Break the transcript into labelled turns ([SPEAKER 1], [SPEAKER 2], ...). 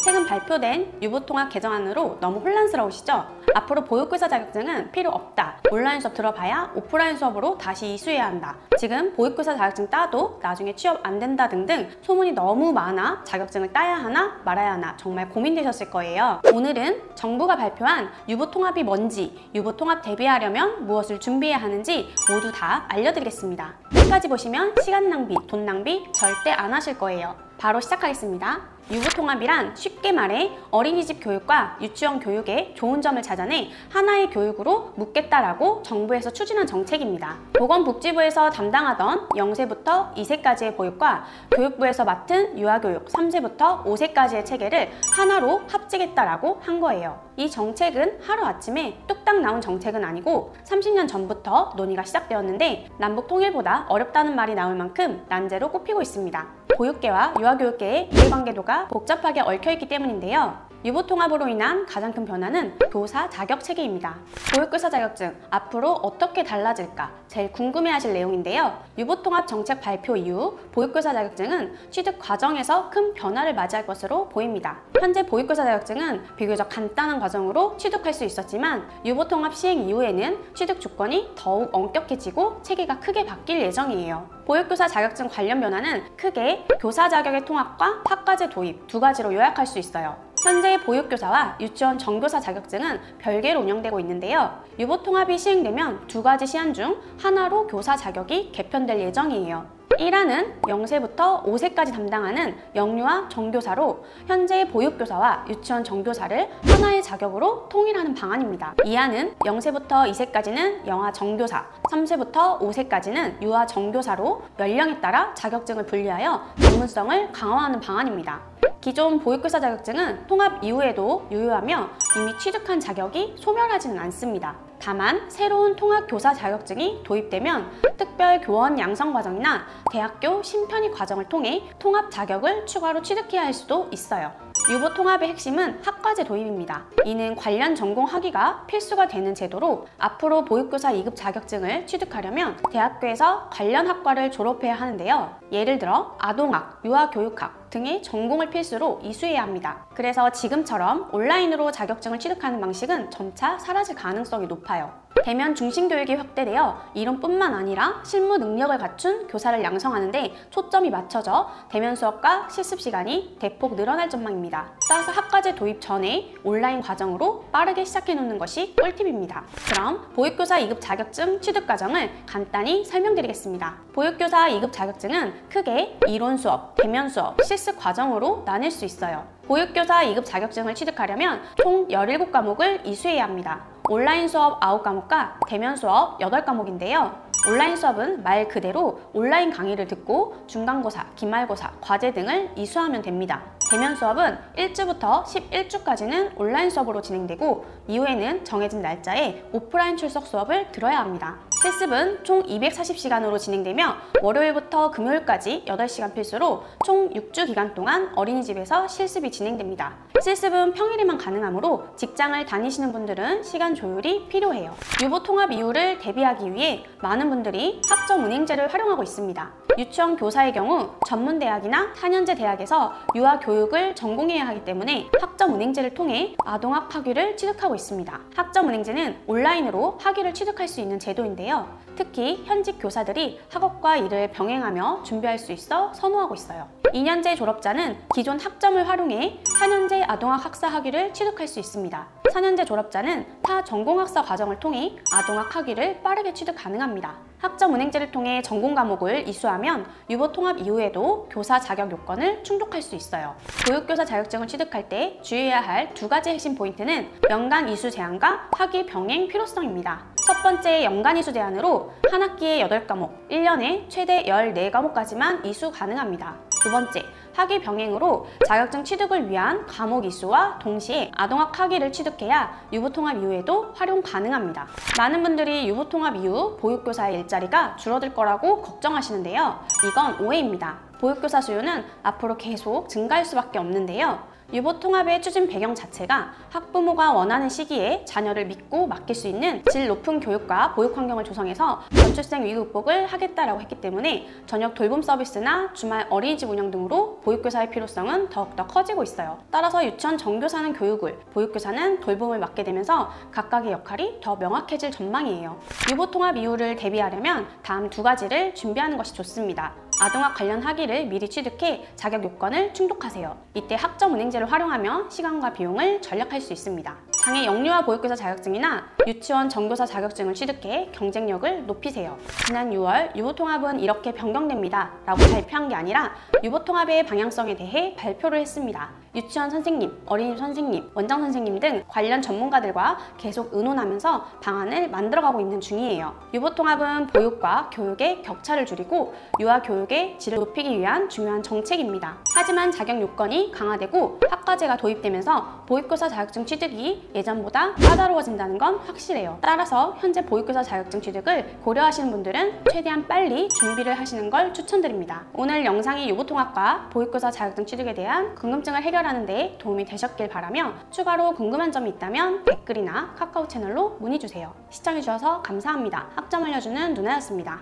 [SPEAKER 1] 최근 발표된 유보통합 개정안으로 너무 혼란스러우시죠? 앞으로 보육교사 자격증은 필요 없다. 온라인 수업 들어봐야 오프라인 수업으로 다시 이수해야 한다. 지금 보육교사 자격증 따도 나중에 취업 안 된다 등등 소문이 너무 많아 자격증을 따야 하나 말아야 하나 정말 고민되셨을 거예요. 오늘은 정부가 발표한 유보통합이 뭔지, 유보통합 대비하려면 무엇을 준비해야 하는지 모두 다 알려드리겠습니다. 끝까지 보시면 시간 낭비, 돈 낭비 절대 안 하실 거예요. 바로 시작하겠습니다. 유보통합이란 쉽게 말해 어린이집 교육과 유치원 교육의 좋은 점을 찾아내 하나의 교육으로 묶겠다라고 정부에서 추진한 정책입니다. 보건복지부에서 담당하던 0세부터 2세까지의 보육과 교육부에서 맡은 유아교육 3세부터 5세까지의 체계를 하나로 합치겠다라고 한 거예요. 이 정책은 하루아침에 뚝딱 나온 정책은 아니고 30년 전부터 논의가 시작되었는데 남북 통일보다 어렵다는 말이 나올 만큼 난제로 꼽히고 있습니다. 보육계와 유아교육계의 이해관계도가 복잡하게 얽혀있기 때문인데요. 유보통합으로 인한 가장 큰 변화는 교사 자격 체계입니다. 보육교사 자격증 앞으로 어떻게 달라질까 제일 궁금해하실 내용인데요. 유보통합 정책 발표 이후 보육교사 자격증은 취득 과정에서 큰 변화를 맞이할 것으로 보입니다. 현재 보육교사 자격증은 비교적 간단한 과정으로 취득할 수 있었지만 유보통합 시행 이후에는 취득 조건이 더욱 엄격해지고 체계가 크게 바뀔 예정이에요. 보육교사 자격증 관련 변화는 크게 교사 자격의 통합과 학과제 도입 두 가지로 요약할 수 있어요. 현재 보육교사와 유치원 정교사 자격증은 별개로 운영되고 있는데요. 유보통합이 시행되면 두 가지 시한 중 하나로 교사 자격이 개편될 예정이에요. 1화는 0세부터 5세까지 담당하는 영유아 정교사로 현재 보육교사와 유치원 정교사를 하나의 자격으로 통일하는 방안입니다. 2화는 0세부터 2세까지는 영아 정교사, 3세부터 5세까지는 유아 정교사로 연령에 따라 자격증을 분리하여 전문성을 강화하는 방안입니다. 기존 보육교사 자격증은 통합 이후에도 유효하며 이미 취득한 자격이 소멸하지는 않습니다. 다만 새로운 통합교사 자격증이 도입되면 특별 교원 양성 과정이나 대학교 심편의 과정을 통해 통합 자격을 추가로 취득해야 할 수도 있어요. 유보통합의 핵심은 학과제 도입입니다. 이는 관련 전공 학위가 필수가 되는 제도로 앞으로 보육교사 2급 자격증을 취득하려면 대학교에서 관련 학과를 졸업해야 하는데요. 예를 들어 아동학, 유아교육학 등의 전공을 필수로 이수해야 합니다. 그래서 지금처럼 온라인으로 자격증을 취득하는 방식은 점차 사라질 가능성이 높아요. 대면 중심 교육이 확대되어 이론뿐만 아니라 실무 능력을 갖춘 교사를 양성하는 데 초점이 맞춰져 대면 수업과 실습 시간이 대폭 늘어날 전망입니다. 따라서 학과제 도입 전에 온라인 과정으로 빠르게 시작해 놓는 것이 꿀팁입니다. 그럼 보육교사 2급 자격증 취득 과정을 간단히 설명드리겠습니다. 보육교사 2급 자격증은 크게 이론 수업, 대면 수업, 실습 과정으로 나뉠 수 있어요. 보육교사 2급 자격증을 취득하려면 총 17과목을 이수해야 합니다. 온라인 수업 9과목과 대면 수업 8과목인데요. 온라인 수업은 말 그대로 온라인 강의를 듣고 중간고사, 기말고사, 과제 등을 이수하면 됩니다. 대면 수업은 1주부터 11주까지는 온라인 수업으로 진행되고 이후에는 정해진 날짜에 오프라인 출석 수업을 들어야 합니다. 실습은 총 240시간으로 진행되며 월요일부터 금요일까지 8시간 필수로 총 6주 기간 동안 어린이집에서 실습이 진행됩니다. 실습은 평일에만 가능하므로 직장을 다니시는 분들은 시간 조율이 필요해요. 유보통합 이후를 대비하기 위해 많은 분들이 학점운행제를 활용하고 있습니다. 유치원 교사의 경우 전문대학이나 4년제 대학에서 유아교육을 전공해야 하기 때문에 학점운행제를 통해 아동학 학위를 취득하고 있습니다. 학점운행제는 온라인으로 학위를 취득할 수 있는 제도인데요. 특히 현직 교사들이 학업과 일을 병행하며 준비할 수 있어 선호하고 있어요. 2년제 졸업자는 기존 학점을 활용해 4년제 아동학 학사 학위를 취득할 수 있습니다. 4년제 졸업자는 타 전공학사 과정을 통해 아동학 학위를 빠르게 취득 가능합니다. 학점운행제를 통해 전공 과목을 이수하면 유보통합 이후에도 교사 자격 요건을 충족할 수 있어요. 보육교사 자격증을 취득할 때 주의해야 할 두 가지 핵심 포인트는 연간 이수 제한과 학위 병행 필요성입니다. 첫 번째 연간 이수 제한으로 한 학기에 8과목, 1년에 최대 14과목까지만 이수 가능합니다. 두 번째, 학위 병행으로 자격증 취득을 위한 과목 이수와 동시에 아동학 학위를 취득해야 유보통합 이후에도 활용 가능합니다. 많은 분들이 유보통합 이후 보육교사의 일자리가 줄어들 거라고 걱정하시는데요. 이건 오해입니다. 보육교사 수요는 앞으로 계속 증가할 수밖에 없는데요. 유보통합의 추진 배경 자체가 학부모가 원하는 시기에 자녀를 믿고 맡길 수 있는 질 높은 교육과 보육 환경을 조성해서 저출생 위기 극복을 하겠다라고 했기 때문에 저녁 돌봄 서비스나 주말 어린이집 운영 등으로 보육교사의 필요성은 더욱더 커지고 있어요. 따라서 유치원 정교사는 교육을, 보육교사는 돌봄을 맡게 되면서 각각의 역할이 더 명확해질 전망이에요. 유보통합 이후를 대비하려면 다음 두 가지를 준비하는 것이 좋습니다. 아동학 관련 학위를 미리 취득해 자격 요건을 충족하세요. 이때 학점은행제를 활용하며 시간과 비용을 절약할 수 있습니다. 장애 영유아 보육교사 자격증이나 유치원 정교사 자격증을 취득해 경쟁력을 높이세요. 지난 6월 유보통합은 이렇게 변경됩니다 라고 발표한 게 아니라 유보통합의 방향성에 대해 발표를 했습니다. 유치원 선생님, 어린이집 선생님, 원장 선생님 등 관련 전문가들과 계속 의논하면서 방안을 만들어가고 있는 중이에요. 유보통합은 보육과 교육의 격차를 줄이고 유아 교육의 질을 높이기 위한 중요한 정책입니다. 하지만 자격 요건이 강화되고 학과제가 도입되면서 보육교사 자격증 취득이 예전보다 까다로워진다는 건 확실해요. 따라서 현재 보육교사 자격증 취득을 고려하시는 분들은 최대한 빨리 준비를 하시는 걸 추천드립니다. 오늘 영상이 유보통합과 보육교사 자격증 취득에 대한 궁금증을 해결하는 데 도움이 되셨길 바라며 추가로 궁금한 점이 있다면 댓글이나 카카오 채널로 문의주세요. 시청해주셔서 감사합니다. 학점 알려주는 누나였습니다.